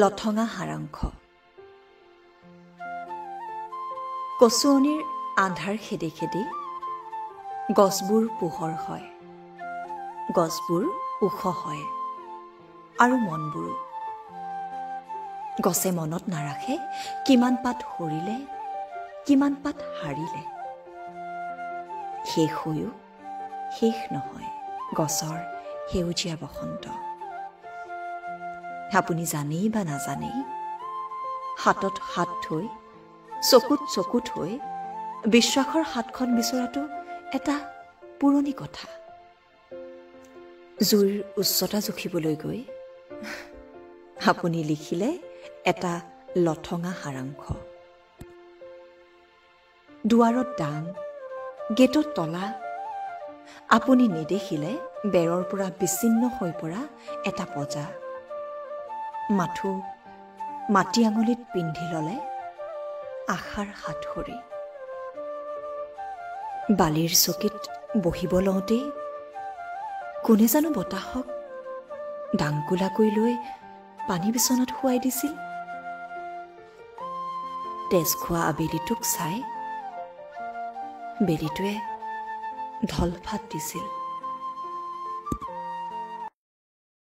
লঠঙা সাৰাংশ। কচুৱনিৰ আন্ধাৰ খেদি খেদি গছবোৰ পোহৰ হয়, গছবোৰ ওখ হয় আৰু মনবোৰো। গছে মনত নাৰাখে কিমান পাত সৰিলে, কিমান পাত হাৰিলে। শেষ হৈও শেষ নহয় গছৰ সেউজীয়া বসন্ত। আপুনি জানেই বা নাজানেই, হাতত হাত থৈ, চকুত চকু থৈ বিশ্বাসৰ হাতখন বিচৰাটো এটা পুৰণি কথা। জুইৰ উচ্চতা জুখিবলৈ গৈ আপুনি লিখিলে এটা লঠঙা সাৰাংশ। দুৱাৰত ডাং, গেটত তলা, আপুনি নেদেখিলে বেৰৰ পৰা বিচ্ছিন্ন হৈ পৰা এটা পজা। মাথো মাটি আঙুলিত পিন্ধি ল'লে আশাৰ হাতসৰি। বালিৰ চকীত বহিব লওঁতেই কোনে জানো বতাহক ডাংকোলাকৈ লৈ পানী বিচনাত শুৱাই দিছিল। তেজ খোৱা আবেলিটোক চাই বেলিটোৱে ঢলফাট দিছিল।